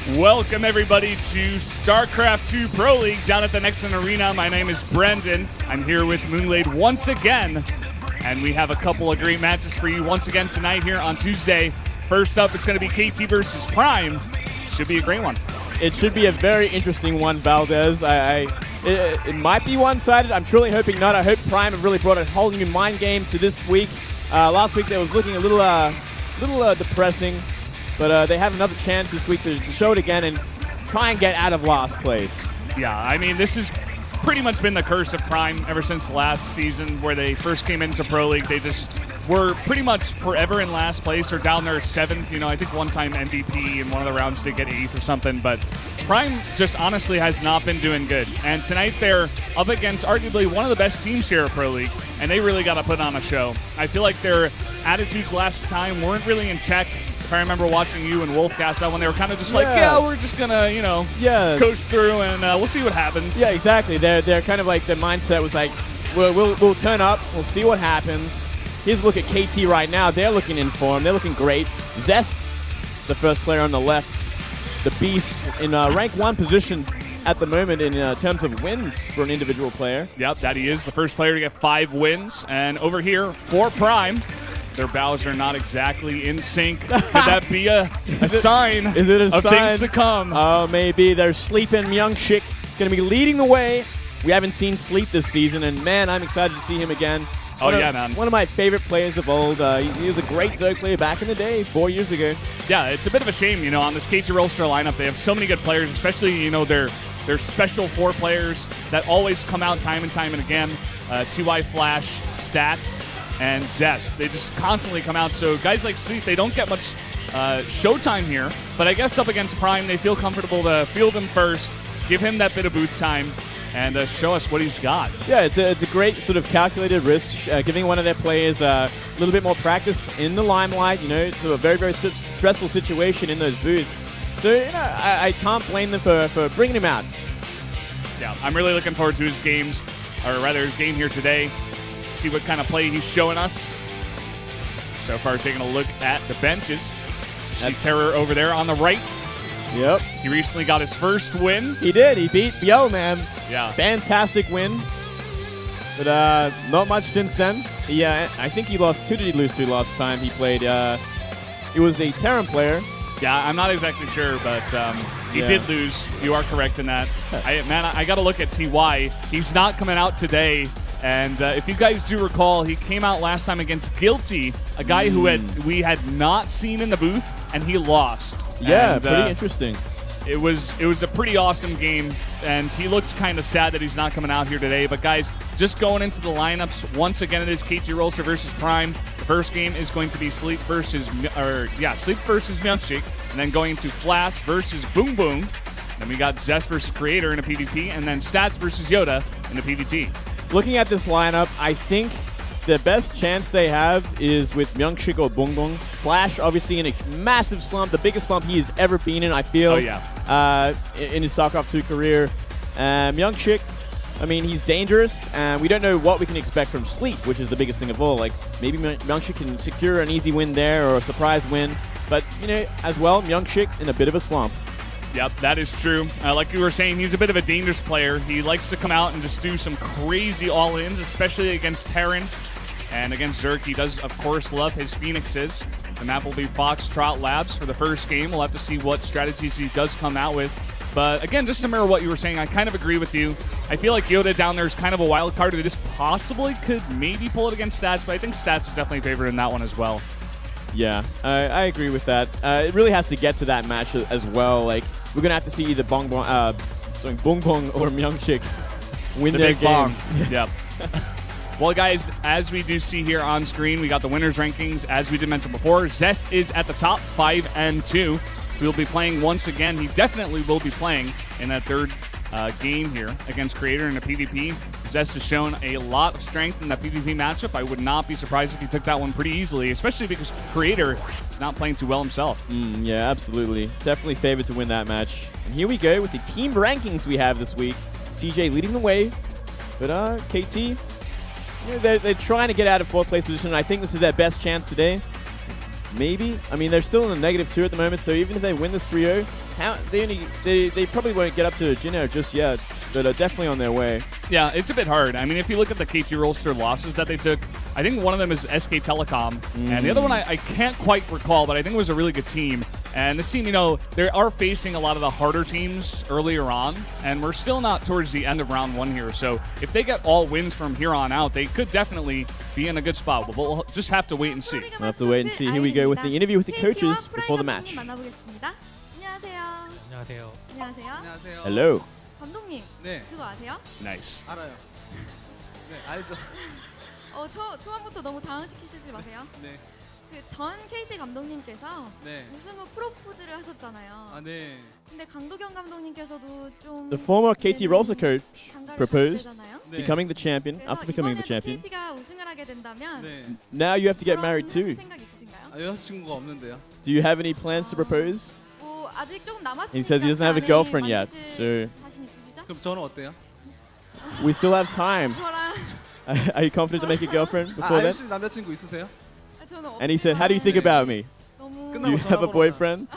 Welcome everybody to StarCraft 2 Pro League down at the Nexon Arena. My name is Brendan. I'm here with Moonglade once again, and we have a couple of great matches for you once again tonight here on Tuesday. First up, it's going to be KT versus Prime. Should be a great one. It should be a very interesting one, Valdez. It might be one-sided. I'm truly hoping not. I hope Prime have really brought a whole new mind game to this week. Last week they was looking a little depressing, but they have another chance this week to show it again and try and get out of last place. Yeah, I mean, this has pretty much been the curse of Prime ever since last season where they first came into Pro League. They just were pretty much forever in last place or down there 7th. You know, I think one time MVP in one of the rounds did get 8th or something, but Prime just honestly has not been doing good. And tonight they're up against arguably one of the best teams here at Pro League, and they really got to put on a show. I feel like their attitudes last time weren't really in check. If I remember watching you and Wolfcast that one, they were kind of just like, yeah, we're just going to, you know, coast through and we'll see what happens. Yeah, exactly. They're kind of like, the mindset was like, we'll turn up, we'll see what happens. Here's a look at KT right now. They're looking in form. They're looking great. Zest, the first player on the left, the beast in rank 1 position at the moment in terms of wins for an individual player. Yep, that he is the first player to get 5 wins. And over here for Prime, their bows are not exactly in sync. Could that be a sign of things to come? Oh, maybe. They're sleeping. MyuNgSiK going to be leading the way. We haven't seen Sleep this season, and man, I'm excited to see him again. Man. One of my favorite players of old. He was a great Zerg player back in the day, 4 years ago. Yeah, it's a bit of a shame, you know, on this KT Rollstar lineup. They have so many good players, especially, you know, their special 4 players that always come out time and time and again. TY Flash, Stats, and Zest. They just constantly come out. So guys like Sleep, they don't get much showtime here. But I guess up against Prime, they feel comfortable to field him first, give him that bit of booth time, and show us what he's got. Yeah, it's a great sort of calculated risk, giving one of their players a little bit more practice in the limelight. You know, it's a very, very stressful situation in those booths. So, you know, I can't blame them for bringing him out. Yeah, I'm really looking forward to his games, or rather his game here today. See what kind of play he's showing us. So far, taking a look at the benches. See Terror over there on the right. Yep. He recently got his first win. He did. He beat Yo, man. Yeah. Fantastic win. But not much since then. Yeah, I think he lost. Who did he lose to last time he played? He was a Terran player. Yeah, I'm not exactly sure, but he did lose. You are correct in that. I got to look at TY. He's not coming out today. And if you guys do recall, he came out last time against Guilty, a guy who we had not seen in the booth, and he lost. Yeah, and, pretty interesting. It was a pretty awesome game, and he looked kind of sad that he's not coming out here today. But guys, just going into the lineups, once again it is KT Rollstar versus Prime. The first game is going to be Sleep versus MyuNgSiK, and then going to Flash versus Boom Boom. Then we got Zest versus Creator in a PvP, and then Stats versus Yoda in a PvT. Looking at this lineup, I think the best chance they have is with MyuNgSiK or Boom Boom. Flash, obviously, in a massive slump, the biggest slump he has ever been in, I feel, in his StarCraft 2 career. MyuNgSiK, I mean, he's dangerous, and we don't know what we can expect from Sleep, which is the biggest thing of all. Like, maybe MyuNgSiK can secure an easy win there or a surprise win. But, you know, as well, MyuNgSiK in a bit of a slump. Yep, that is true. Like you were saying, he's a bit of a dangerous player. He likes to come out and just do some crazy all-ins, especially against Terran and against Zerg. He does, of course, love his Phoenixes. The map will be Foxtrot Labs for the first game. We'll have to see what strategies he does come out with. But again, just to mirror what you were saying, I kind of agree with you. I feel like Yoda down there is kind of a wild card. They just possibly could maybe pull it against Stats, but I think Stats is definitely favored in that one as well. Yeah, I agree with that. It really has to get to that match as well. Like, we're going to have to see either Boom Boom or MyuNgSiK win their games. Yep. Well, guys, as we do see here on screen, we got the winners' rankings. As we did mention before, Zest is at the top, 5-2. We'll be playing once again. He definitely will be playing in that third game here against Creator in a PvP. Zest has shown a lot of strength in that PvP matchup. I would not be surprised if he took that one pretty easily, especially because Creator is not playing too well himself. Yeah, absolutely. Definitely favored to win that match. And here we go with the team rankings we have this week. CJ leading the way, but KT, you know, they're trying to get out of 4th place position. I think this is their best chance today. Maybe. I mean, they're still in the -2 at the moment, so even if they win this 3-0, they probably won't get up to Jin-Air just yet, but are definitely on their way. Yeah, it's a bit hard. I mean, if you look at the KT Rolster losses that they took, I think one of them is SK Telecom, and the other one I can't quite recall, but I think it was a really good team. And this team, you know, they are facing a lot of the harder teams earlier on, and we're still not towards the end of round 1 here. So if they get all wins from here on out, they could definitely be in a good spot. But we'll just have to wait and see. We'll have to wait and see. Here we go with the interview with the coaches before the match. Hello. 감독님, 네. 그거 아세요? Nice. 알아요. 네, 알죠. 초반부터 너무 당황시키시지 마세요. 네. 그 전 KT 감독님께서 네. 우승 후 프로포즈를 하셨잖아요. 아, 네. 근데 강도경 감독님께서도 좀 The former KT Rolster coach 장가를 proposed 가셨잖아요. 네. becoming the champion 그래서 after becoming the 이번에도 champion. KT가 우승을 하게 된다면 네. Now you have to get married 결혼하실 too. 생각 있으신가요? 아, 여자친구가 없는데요. Do you have any plans to propose? 뭐 아직 조금 남았으니까. He says he doesn't have a girlfriend yet, so 자신 있으시죠? 그럼 저는 어때요? we still have time. 저랑 Are you confident to make a girlfriend 아, before then? 아저씨 남자친구 있으세요? 저는 And he said, how do you think about me? 너무 Do you have a boyfriend?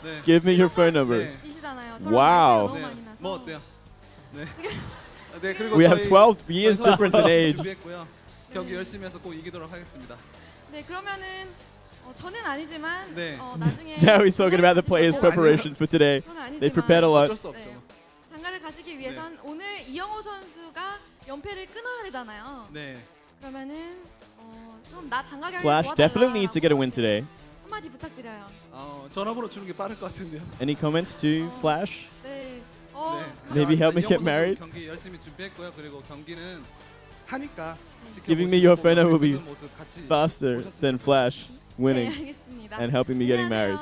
네. Give me your phone number. 네. 이시잖아요. Wow. 너무 네. 많이 나서. 뭐 어때요? 네. 지금 네, 그리고 We have 저희 12 years 저희 difference in 열심히 age. 준비했고요. 경기 열심히 해서 꼭 이기도록 하겠습니다. 네, 그러면은 저는 아니지만 네. 나중에 Now he's talking about the players' 저는 preparation for today. They prepared a lot. 어쩔 수 없죠. 네. 장가를 가시기 위해선 오늘 이영호 선수가 연패를 끊어야 되잖아요. 네. 그러면은 좀 나 장가게 하게 Flash definitely needs to get a win today. 한마디 부탁드려요. 전화번호 주는 게 빠를 것 같은데요. Any comments to Flash? 네. Maybe help me 이영호 get 선수 married? 경기 열심히 준비했고요. 그리고 경기는 하니까 Giving me your phone number will be 모습 같이 faster than Flash 네, winning 알겠습니다. and helping me getting married.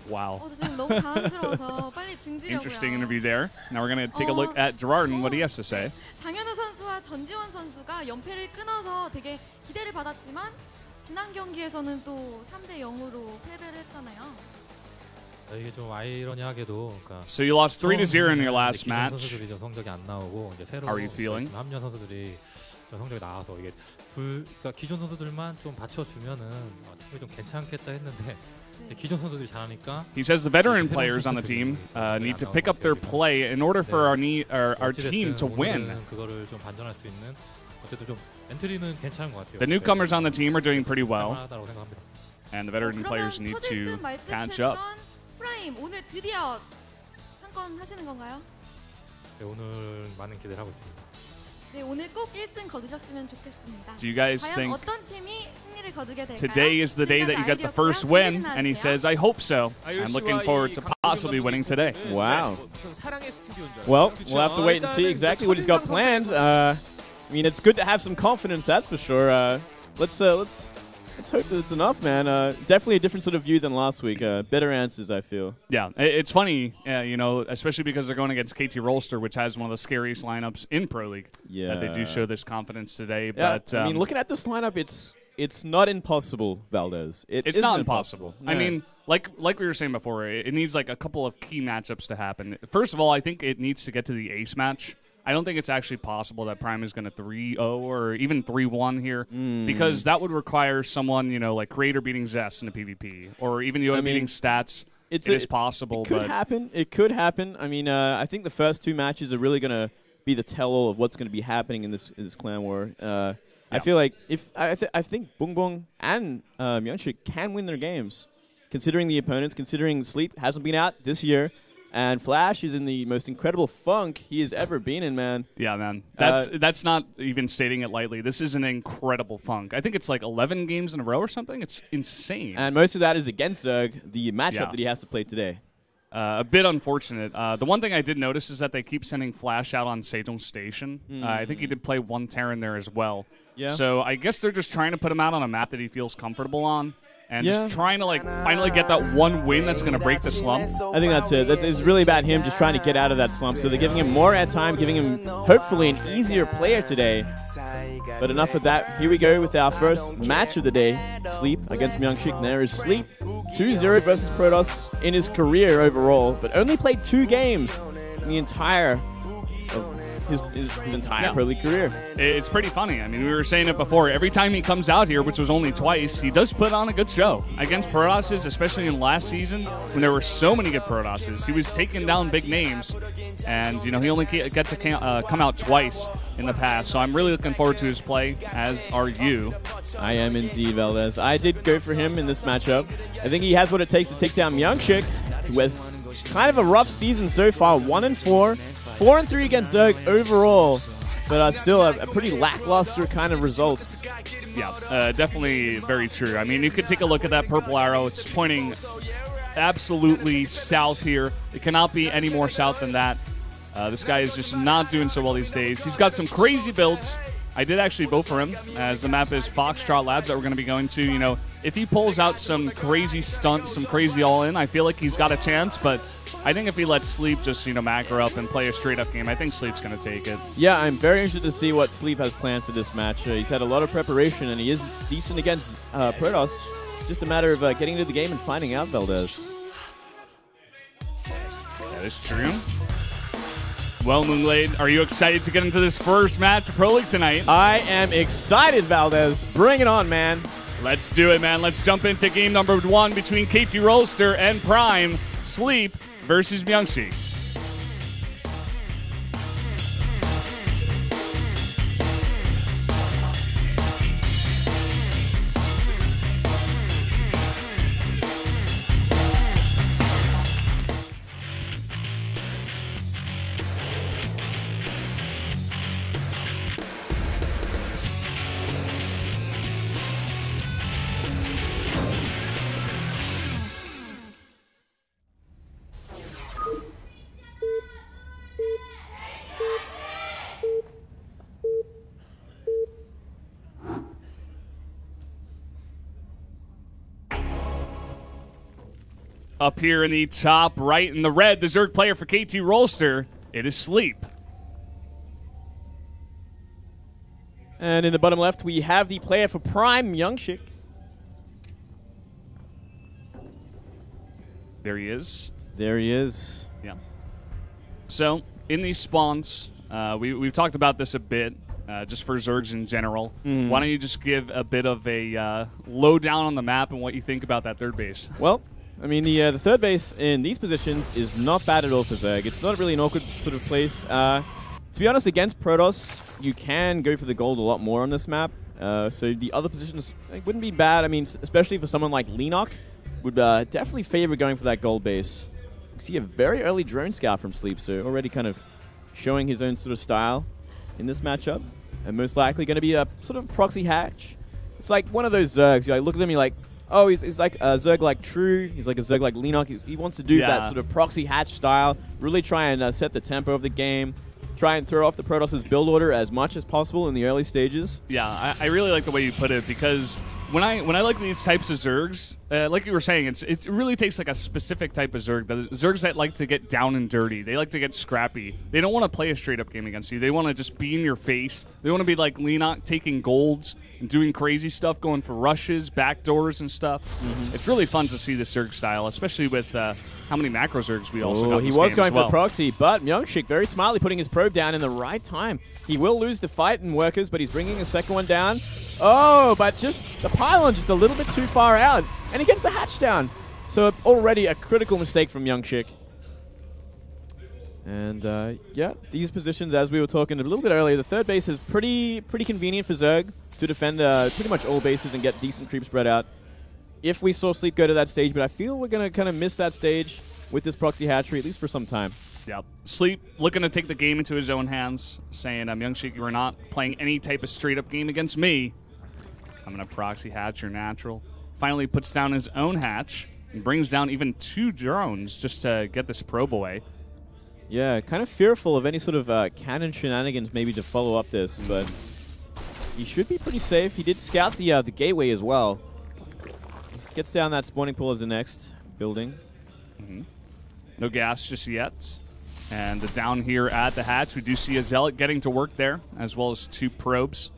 Wow. 저 지금 너무 당황스러워서 빨리 등지려고요. Interesting interview there. Now we're going to take a look at Gerard and what he has to say. 장현우 선수와 전지원 선수가 연패를 끊어서 되게 기대를 받았지만 지난 경기에서는 또 3-0으로 패배를 했잖아요. 이게 좀 아이러니하게도 그러니까 So you lost 3-0 in your last 기존 match. 선수들이 좀 성적이 안 나오고 이제 새로 How are you feeling? 합류 선수들이 좀 성적이 나와서 이게 그러니까 기존 선수들만 좀 받쳐주면은 팀이 좀 괜찮겠다 했는데 기존 선수들이 잘하니까. He says the veteran players on the team need to pick up their play in order for our team to win. 그거를 좀 반전할 수 있는 어쨌든 좀 엔트리는 괜찮은 것 같아요. The newcomers on the team are doing pretty well, 할만하다고 생각합니다. and the veteran players need to catch up. 프라임 오늘 드디어 한 건 하시는 건가요? 네, 오늘 많은 기대를 하고 있습니다. 네, 오늘 꼭 1승 거두셨으면 좋겠습니다. Do you guys 과연 think 어떤 팀이 승리를 거두게 될까요? today is the day that you get the first win? And he says, I hope so. I'm looking forward to possibly winning today. Wow. Well, we'll have to wait and see exactly what he's got planned. I mean, it's good to have some confidence, that's for sure. Let's hope that it's enough, man. Definitely a different sort of view than last week. Better answers, I feel. Yeah, it's funny, you know, especially because they're going against KT Rolster, which has one of the scariest lineups in Pro League. Yeah, that they do show this confidence today. Yeah, But I mean, looking at this lineup, it's not impossible, Valdez. It's not impossible. No. I mean, like we were saying before, it needs like a couple of key matchups to happen. First of all, I think it needs to get to the ace match. I don't think it's actually possible that Prime is going to 3-0 or even 3-1 here because that would require someone, you know, like Creator beating Zest in a PvP or even Yoda beating Stats. It is possible. It could happen. It could happen. I mean, I think the first 2 matches are really going to be the tell-all of what's going to be happening in this clan war. I feel like I think Bungbong and MyuNgSiK can win their games, considering the opponents, considering Sleep hasn't been out this year. And Flash is in the most incredible funk he has ever been in, man. Yeah, man. That's not even stating it lightly. This is an incredible funk. I think it's like 11 games in a row or something. It's insane. And most of that is against Zerg, the matchup that he has to play today. A bit unfortunate. The one thing I did notice is that they keep sending Flash out on Sejong Station. I think he did play 1 Terran there as well. Yeah. So I guess they're just trying to put him out on a map that he feels comfortable on. And just trying to like finally get that 1 win that's going to break the slump. I think that's it. It's really about him just trying to get out of that slump. So they're giving him more airtime, giving him hopefully an easier player today. But enough of that. Here we go with our first match of the day. Sleep against MyuNgSiK. There is Sleep. 2-0 versus Protoss in his career overall, but only played 2 games in the entire his entire Pro League career. It's pretty funny. I mean, we were saying it before. Every time he comes out here, which was only twice, he does put on a good show. Against Protosses, especially in last season, when there were so many good Protosses, he was taking down big names. And, he only got to come out twice in the past. So I'm really looking forward to his play, as are you. I am indeed, Valdez. I did go for him in this matchup. I think he has what it takes to take down MyuNgSiK, who has kind of a rough season so far. 1-4, 4-3 against Zerg overall, but still a pretty lackluster kind of results. Yeah, definitely very true. I mean, you could take a look at that purple arrow. It's pointing absolutely south here. It cannot be any more south than that. This guy is just not doing so well these days. He's got some crazy builds. I did actually vote for him, as the map is Foxtrot Labs that we're going to be going to. If he pulls out some crazy stunts, some crazy all-in, I feel like he's got a chance, but I think if he lets Sleep just, macro up and play a straight-up game, I think Sleep's going to take it. Yeah, I'm very interested to see what Sleep has planned for this match. He's had a lot of preparation, and he is decent against Protoss. Just a matter of getting into the game and finding out, Valdez. That is true. Well, Moonglade, are you excited to get into this first match of Pro League tonight? I am excited, Valdez. Bring it on, man. Let's do it, man. Let's jump into game number 1 between KT Rolster and Prime. Sleep versus MyuNgSiK. Up here in the top right in the red, the Zerg player for KT Rolster, it is Sleep. And in the bottom left, we have the player for Prime, MyuNgSiK. There he is. There he is. Yeah. So, in these spawns, we've talked about this a bit, just for Zergs in general. Why don't you just give a bit of a lowdown on the map and what you think about that third base? Well, I mean, the third base in these positions is not bad at all for Zerg. It's not really an awkward sort of place. To be honest, against Protoss, you can go for the gold a lot more on this map. So the other positions wouldn't be bad. I mean, especially for someone like Lenok, would definitely favor going for that gold base. You see a very early drone scout from Sleep, so already kind of showing his own sort of style in this matchup. And most likely going to be a sort of proxy hatch. It's like one of those Zergs. You look at them, you're like, oh, he's like a Zerg like True. He's like a Zerg like Lenok. He wants to do that sort of proxy hatch style. Really try and set the tempo of the game. Try and throw off the Protoss' build order as much as possible in the early stages. Yeah, I really like the way you put it, because when I like these types of Zergs, like you were saying, it really takes like a specific type of Zerg. The Zergs that like to get down and dirty. They like to get scrappy. They don't want to play a straight-up game against you. They want to just be in your face. They want to be like Lenok, taking golds and doing crazy stuff, going for rushes, backdoors, and stuff. It's really fun to see this Zerg style, especially with how many macro Zergs we also got in this he was game going as well. for the proxy, but MyuNgSiK very smartly putting his probe down in the right time. He will lose the fight in workers, but he's bringing a second one down. Oh, but just the pylon just a little bit too far out, and he gets the hatch down. So already a critical mistake from MyuNgSiK. And yeah, these positions, as we were talking a little bit earlier, the third base is pretty convenient for Zerg to defend pretty much all bases and get decent creep spread out. If we saw Sleep go to that stage, but I feel we're going to kind of miss that stage with this proxy hatchery, at least for some time. Yeah. Sleep looking to take the game into his own hands, saying, MyuNgSiK, you are not playing any type of straight-up game against me. I'm going to proxy hatch your natural. Finally puts down his own hatch and brings down even 2 drones just to get this probe away. Yeah, kind of fearful of any sort of cannon shenanigans maybe to follow up this, but he should be pretty safe. He did scout the gateway as well. Gets down that spawning pool as the next building. No gas just yet. And down here at the hatch, we do see a Zealot getting to work there, as well as 2 probes.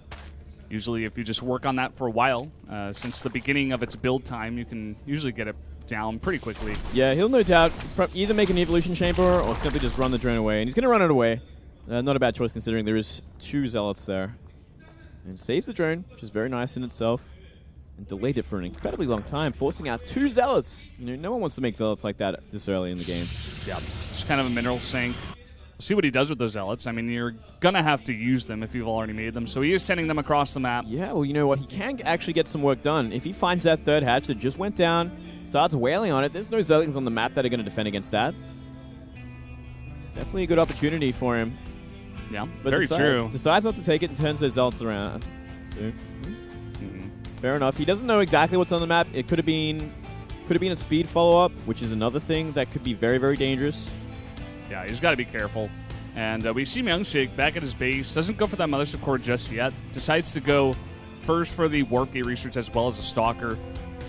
Usually if you just work on that for a while, since the beginning of its build time, you can usually get it down pretty quickly. Yeah, he'll no doubt either make an evolution chamber or simply just run the drone away. And he's going to run it away. Not a bad choice considering there is 2 Zealots there. And saves the drone, which is very nice in itself. And delayed it for an incredibly long time, forcing out 2 Zealots. You know, no one wants to make Zealots like that this early in the game. Yeah, just kind of a mineral sink. See what he does with those Zealots. I mean, you're going to have to use them if you've already made them. So he is sending them across the map. Yeah, well, you know what? He can actually get some work done. If he finds that 3rd hatch that just went down, starts wailing on it, there's no Zerglings on the map that are going to defend against that. Definitely a good opportunity for him. Yeah, but very true. Decides not to take it and turns those Zealots around. So, fair enough. He doesn't know exactly what's on the map. It could have been a speed follow-up, which is another thing that could be very, very dangerous. Yeah, he's got to be careful. And we see MyuNgSiK back at his base. Doesn't go for that Mothership Core just yet. Decides to go first for the Warp Gate Research as well as a Stalker.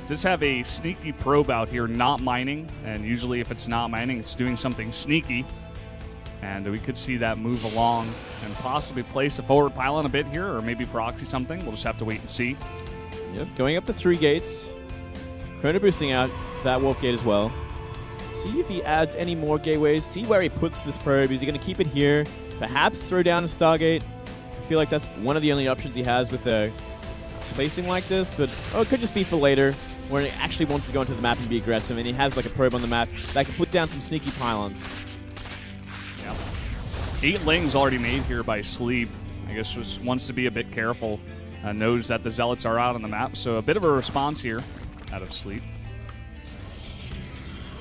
Does have a sneaky probe out here, not mining. And usually if it's not mining, it's doing something sneaky. And we could see that move along and possibly place a forward pylon a bit here, or maybe proxy something. We'll just have to wait and see. Yep, going up to 3 gates. Chrono boosting out that Warp Gate as well. See if he adds any more gateways. See where he puts this probe. Is he going to keep it here? Perhaps throw down a Stargate. I feel like that's one of the only options he has with a placing like this. But it could just be for later, where he actually wants to go into the map and be aggressive. And he has like a probe on the map that can put down some sneaky pylons. Yeah. 8 lings already made here by Sleep. I guess just wants to be a bit careful. Knows that the Zealots are out on the map. So a bit of a response here out of Sleep.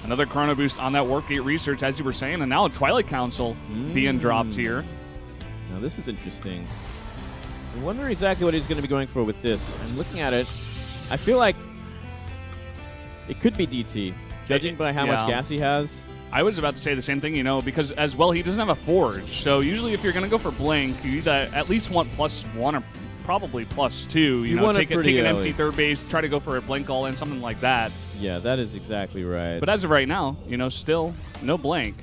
Another Chrono Boost on that Warp Gate Research, as you were saying, and now a Twilight Council being dropped here. Now this is interesting. I wonder exactly what he's going to be going for with this. I'm looking at it. I feel like it could be DT, judging by how much gas he has. I was about to say the same thing, you know, because as well, he doesn't have a Forge. So usually if you're going to go for Blink, you either at least want +1 or probably +2. You know, take an empty 3rd base, try to go for a Blink all-in, something like that. Yeah, that is exactly right. But as of right now, you know, still no Blink.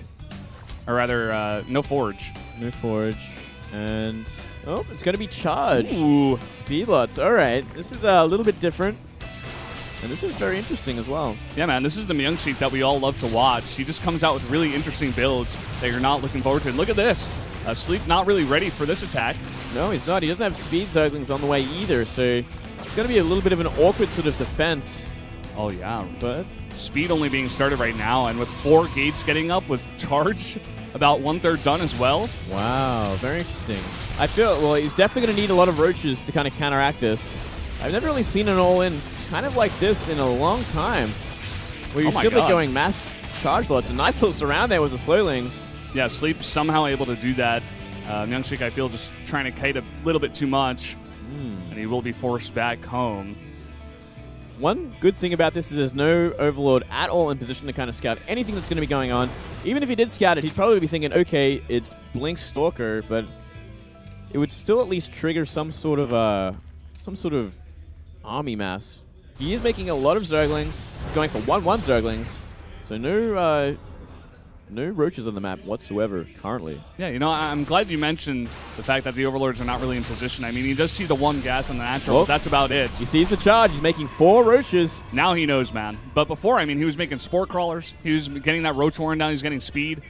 Or rather, no Forge. No Forge. And, it's going to be Charge. Ooh. Speedlots. All right. This is a little bit different. And this is very interesting as well. Yeah, man, this is the MyuNgSiK that we all love to watch. He just comes out with really interesting builds that you're not looking forward to. And look at this. Sleep not really ready for this attack. No, he's not. He doesn't have speed Zerglings on the way either, so it's going to be a little bit of an awkward sort of defense. Oh, yeah. But speed only being started right now, and with 4 gates getting up with Charge about 1/3 done as well. Wow, very interesting. I feel, well, he's definitely going to need a lot of roaches to kind of counteract this. I've never really seen an all-in kind of like this in a long time, where you're simply going mass charge lots. A nice little surround there with the slowlings. Yeah, Sleep somehow able to do that. MyuNgSiK, I feel, just trying to kite a little bit too much, and he will be forced back home. One good thing about this is there's no Overlord at all in position to kind of scout anything that's going to be going on. Even if he did scout it, he'd probably be thinking, okay, it's Blink Stalker, but it would still at least trigger some sort of army mass. He is making a lot of Zerglings. He's going for 1/1 Zerglings, so no roaches on the map whatsoever currently. Yeah, you know, I'm glad you mentioned the fact that the Overlords are not really in position. I mean, he does see the 1 gas on the natural, but that's about it. He sees the charge. He's making 4 roaches. Now he knows, man. But before, I mean, he was making Spore Crawlers. He was getting that Roach Warren down. He's getting speed.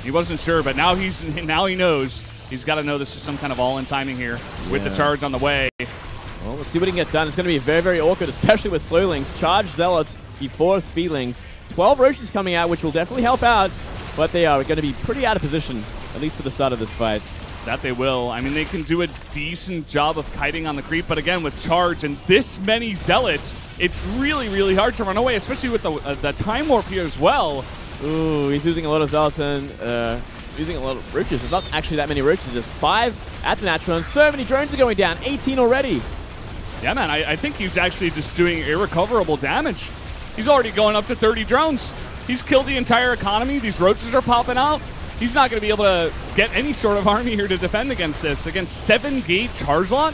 He wasn't sure, but now he knows. He's got to know this is some kind of all-in timing here with the charge on the way. Well, let's see what he can get done. It's going to be very, very awkward, especially with Slowlings. Charge Zealots before Speedlings. 12 roaches coming out, which will definitely help out. But they are going to be pretty out of position, at least for the start of this fight. That they will. I mean, they can do a decent job of kiting on the creep, but again, with Charge and this many Zealots, it's really, really hard to run away, especially with the Time Warp here as well. Ooh, he's using a lot of Zealots and using a lot of roaches. There's not actually that many roaches. There's 5 at the natural, and so many drones are going down. 18 already. Yeah, man, I think he's actually just doing irrecoverable damage. He's already going up to 30 drones. He's killed the entire economy. These roaches are popping out. He's not going to be able to get any sort of army here to defend against this. Against 7-gate charge lot?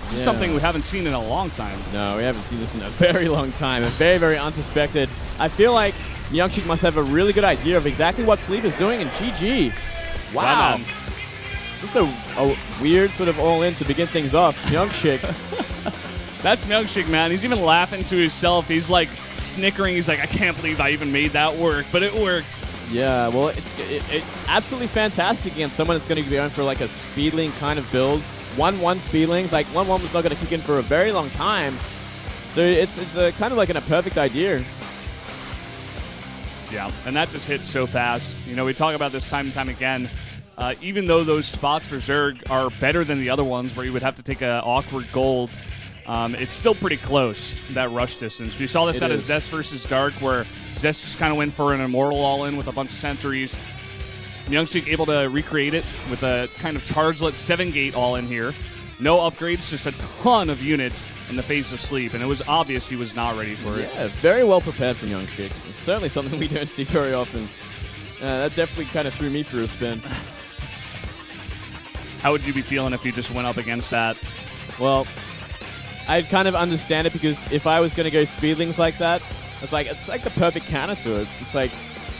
This is something we haven't seen in a long time. No, we haven't seen this in a very long time. And very, very unsuspected. I feel like MyuNgSiK must have a really good idea of exactly what Sleep is doing, and GG. Wow. Just a weird sort of all-in to begin things off. MyuNgSiK That's MyuNgSiK, man. He's even laughing to himself. He's like snickering. He's like, I can't believe I even made that work, but it worked. Yeah, well, it's absolutely fantastic against someone that's going to be going for like a Speedling kind of build. 1-1 Speedlings. Like 1-1 was not going to kick in for a very long time. So it's kind of like a perfect idea. Yeah, and that just hits so fast. You know, we talk about this time and time again. Even though those spots for Zerg are better than the other ones where you would have to take an awkward gold, it's still pretty close, that rush distance. We saw this out of Zest versus Dark, where Zest just kind of went for an Immortal all-in with a bunch of sentries. MyuNgSiK able to recreate it with a kind of chargelet 7-gate all-in here. No upgrades, just a ton of units in the face of sleep, and it was obvious he was not ready for it. Yeah, very well prepared for MyuNgSiK. It's certainly something we don't see very often. That definitely kind of threw me for a spin. How would you be feeling if you just went up against that? Well, I'd kind of understand it, because if I was going to go Speedlings like that, it's like the perfect counter to it. It's like,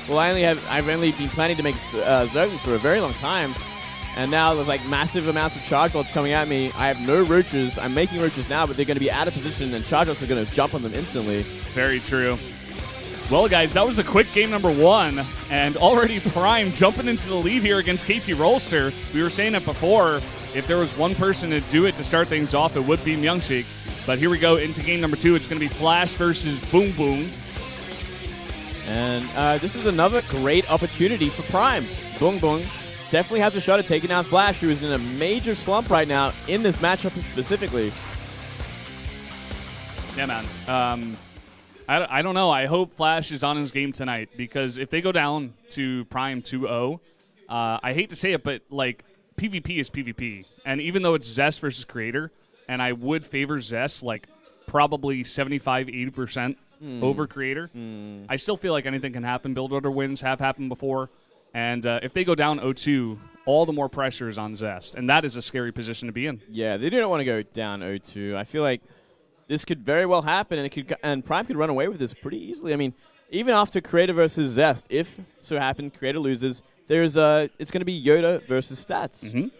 well, I've only been planning to make Zerglings for a very long time, and now there's like massive amounts of charge lots coming at me. I have no roaches. I'm making roaches now, but they're going to be out of position, and charge lots are going to jump on them instantly. Very true. Well, guys, that was a quick game number 1, and already Prime jumping into the lead here against KT Rolster. We were saying it before, if there was one person to do it to start things off, it would be MyuNgSiK. But here we go into game number 2. It's going to be Flash versus Boom Boom. And this is another great opportunity for Prime. Boom Boom definitely has a shot at taking down Flash, who is in a major slump right now in this matchup specifically. Yeah, man. I don't know. I hope Flash is on his game tonight, because if they go down to Prime 2-0, I hate to say it, but like PvP is PvP. And even though it's Zest versus Creator, and I would favor Zest like probably 75-80% over Creator, I still feel like anything can happen. Build order wins have happened before. And if they go down 0-2, all the more pressure is on Zest. And that is a scary position to be in. Yeah, they do not want to go down 0-2. I feel like this could very well happen, and Prime could run away with this pretty easily. I mean, even after Creator versus Zest, if so happened Creator loses, it's going to be Yoda versus Stats.